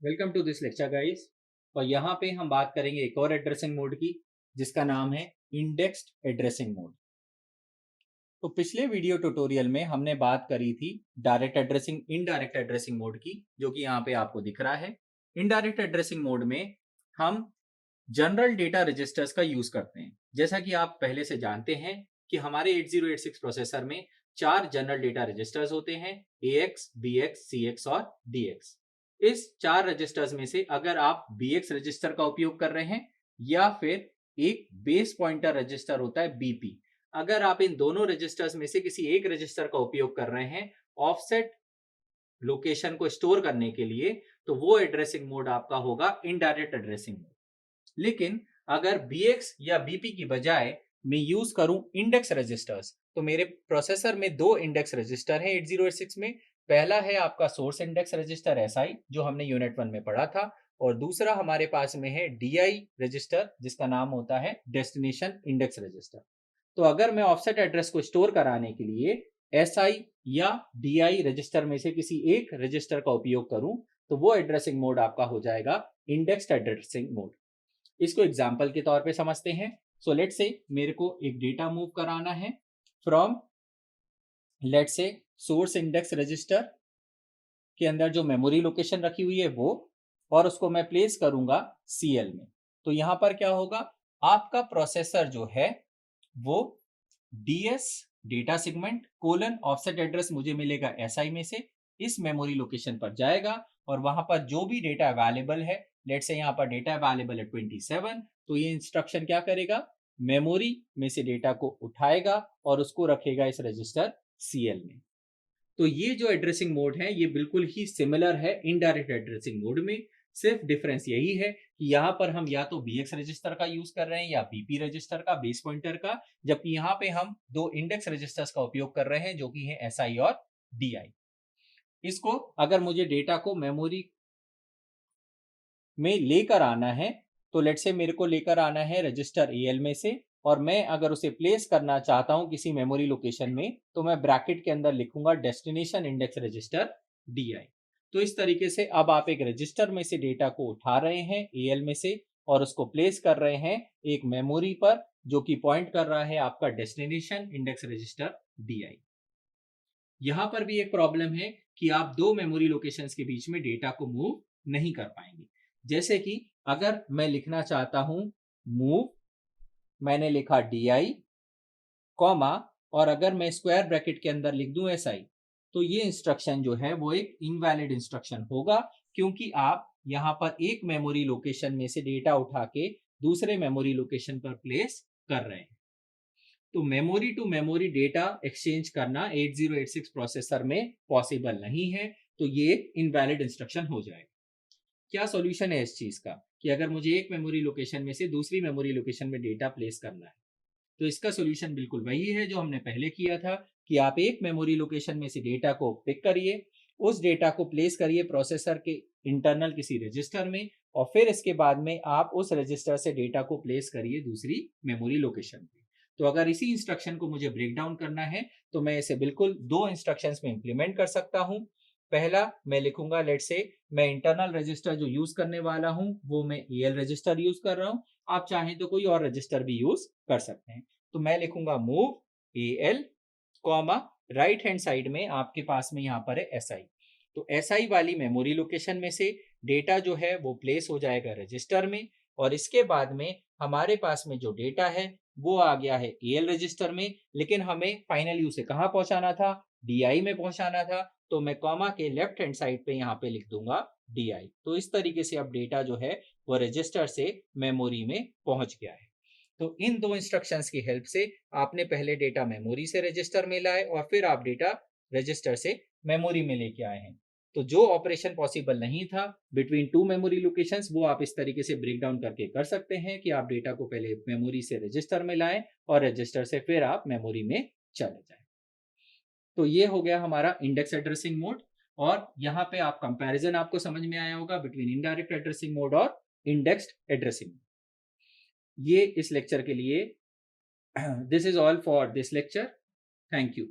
Welcome to this lecture guys. और यहाँ पे हम बात करेंगे एक और एड्रेसिंग मोड की, जिसका नाम है इंडेक्स्ड एड्रेसिंग मोड। तो पिछले वीडियो ट्यूटोरियल में हमने बात करी थी direct addressing indirect addressing mode की, जो कि यहाँ पे आपको दिख रहा है। इनडायरेक्ट एड्रेसिंग मोड में हम जनरल डेटा रजिस्टर्स का यूज करते हैं। जैसा कि आप पहले से जानते हैं कि हमारे 8086 प्रोसेसर में 4 जनरल डेटा रजिस्टर्स होते हैं, AX, BX, CX और DX। इस 4 रजिस्टर्स में से अगर आप BX रजिस्टर का उपयोग कर रहे हैं या फिर एक बेस पॉइंटर रजिस्टर होता है BP, अगर आप इन दोनों रजिस्टर्स में से किसी एक रजिस्टर का उपयोग कर रहे हैं ऑफसेट लोकेशन को स्टोर करने के लिए, तो वो एड्रेसिंग मोड आपका होगा इनडायरेक्ट एड्रेसिंग मोड। लेकिन अगर BX या BP की बजाय मैं यूज करूं इंडेक्स रजिस्टर्स, तो मेरे प्रोसेसर में दो इंडेक्स रजिस्टर हैं 8086 में। पहला है आपका सोर्स इंडेक्स रजिस्टर SI, जो हमने यूनिट 1 में पढ़ा था, और दूसरा हमारे पास में है DI रजिस्टर, जिसका नाम होता है डेस्टिनेशन इंडेक्स रजिस्टर। तो अगर मैं ऑफसेट एड्रेस को स्टोर कराने के लिए SI या DI रजिस्टर में से किसी एक रजिस्टर का उपयोग करूं, तो वो एड्रेसिंग मोड आपका हो जाएगा इंडेक्स्ड एड्रेसिंग मोड। इसको एग्जाम्पल के तौर पे समझते हैं। सो लेट से मेरे को एक डेटा मूव कराना है फ्रॉम लेट से सोर्स इंडेक्स रजिस्टर के अंदर जो मेमोरी लोकेशन रखी हुई है वो, और उसको मैं प्लेस करूंगा CL में। तो यहां पर क्या होगा, आपका प्रोसेसर जो है वो DS data segment colon offset address मुझे मिलेगा SI में से, इस मेमोरी लोकेशन पर जाएगा और वहां पर जो भी डेटा अवेलेबल है, लेट से यहाँ पर डेटा अवेलेबल है 27, तो ये इंस्ट्रक्शन क्या करेगा, मेमोरी में से डेटा को उठाएगा और उसको रखेगा इस रजिस्टर CL में। तो ये जो एड्रेसिंग मोड है ये बिल्कुल ही सिमिलर है इनडायरेक्ट एड्रेसिंग मोड में। सिर्फ डिफरेंस यही है कि यहाँ पर हम या तो BX रजिस्टर का यूज कर रहे हैं या BP रजिस्टर का, बेस पॉइंटर का, जबकि यहाँ पे हम दो इंडेक्स रजिस्टर्स का उपयोग कर रहे हैं, जो कि है SI और DI। इसको अगर मुझे डेटा को मेमोरी में लेकर आना है, तो लेट से मेरे को लेकर आना है रजिस्टर AL में से, और मैं अगर उसे प्लेस करना चाहता हूं किसी मेमोरी लोकेशन में, तो मैं ब्रैकेट के अंदर लिखूंगा डेस्टिनेशन इंडेक्स रजिस्टर DI। तो इस तरीके से अब आप एक रजिस्टर में से डेटा को उठा रहे हैं AL में से और उसको प्लेस कर रहे हैं एक मेमोरी पर, जो कि पॉइंट कर रहा है आपका डेस्टिनेशन इंडेक्स रजिस्टर DI। यहां पर भी एक प्रॉब्लम है कि आप दो मेमोरी लोकेशंस के बीच में डेटा को मूव नहीं कर पाएंगे। जैसे कि अगर मैं लिखना चाहता हूं मूव, मैंने लिखा DI कॉमा, और अगर मैं स्क्वायर ब्रैकेट के अंदर लिख दूं SI, तो ये इंस्ट्रक्शन जो है वो एक इनवैलिड इंस्ट्रक्शन होगा, क्योंकि आप यहां पर एक मेमोरी लोकेशन में से डेटा उठा के दूसरे मेमोरी लोकेशन पर प्लेस कर रहे हैं। तो memory to memory data exchange करना 8086 प्रोसेसर में पॉसिबल नहीं है, तो ये एक इनवैलिड इंस्ट्रक्शन हो जाएगा। क्या सॉल्यूशन है इस चीज का, कि अगर मुझे एक मेमोरी लोकेशन में से दूसरी मेमोरी लोकेशन में डेटा प्लेस करना है, तो इसका सॉल्यूशन बिल्कुल वही है जो हमने पहले किया था, कि आप एक मेमोरी लोकेशन में से डेटा को पिक करिए, उस डेटा को प्लेस करिए प्रोसेसर के इंटरनल किसी रजिस्टर में, और फिर इसके बाद में आप उस रजिस्टर से डेटा को प्लेस करिए दूसरी मेमोरी लोकेशन पे। तो अगर इसी इंस्ट्रक्शन को मुझे ब्रेक डाउन करना है, तो मैं इसे बिल्कुल दो इंस्ट्रक्शंस में इंप्लीमेंट कर सकता हूं। पहला मैं लिखूंगा, लेट से मैं इंटरनल रजिस्टर जो यूज करने वाला हूं वो मैं AL रजिस्टर यूज कर रहा हूं, आप चाहें तो कोई और रजिस्टर भी यूज कर सकते हैं। तो मैं लिखूंगा move AL comma, right hand side में आपके पास में यहाँ पर है SI। तो SI वाली मेमोरी लोकेशन में से डेटा जो है वो प्लेस हो जाएगा रजिस्टर में, और इसके बाद में हमारे पास में जो डेटा है वो आ गया है AL रजिस्टर में, लेकिन हमें फाइनली उसे कहाँ पहुंचाना था, DI में पहुंचाना था। तो मैं कॉमा के लेफ्ट हैंड साइड पे यहाँ पे लिख दूंगा DI। तो इस तरीके से अब डेटा जो है वो रजिस्टर से मेमोरी में पहुंच गया है। तो इन दो इंस्ट्रक्शंस की हेल्प से आपने पहले डेटा मेमोरी से रजिस्टर में लाए और फिर आप डेटा रजिस्टर से मेमोरी में लेके आए हैं। तो जो ऑपरेशन पॉसिबल नहीं था बिटवीन टू मेमोरी लोकेशंस, वो आप इस तरीके से ब्रेक डाउन करके कर सकते हैं कि आप डेटा को पहले मेमोरी से रजिस्टर में लाएं और रजिस्टर से फिर आप मेमोरी में चले जाएं। तो ये हो गया हमारा इंडेक्स एड्रेसिंग मोड, और यहाँ पे आप कंपैरिजन आपको समझ में आया होगा बिटवीन इनडायरेक्ट एड्रेसिंग मोड और इंडेक्स्ड एड्रेसिंग मोड। ये इस लेक्चर के लिए this is all for this lecture. Thank you.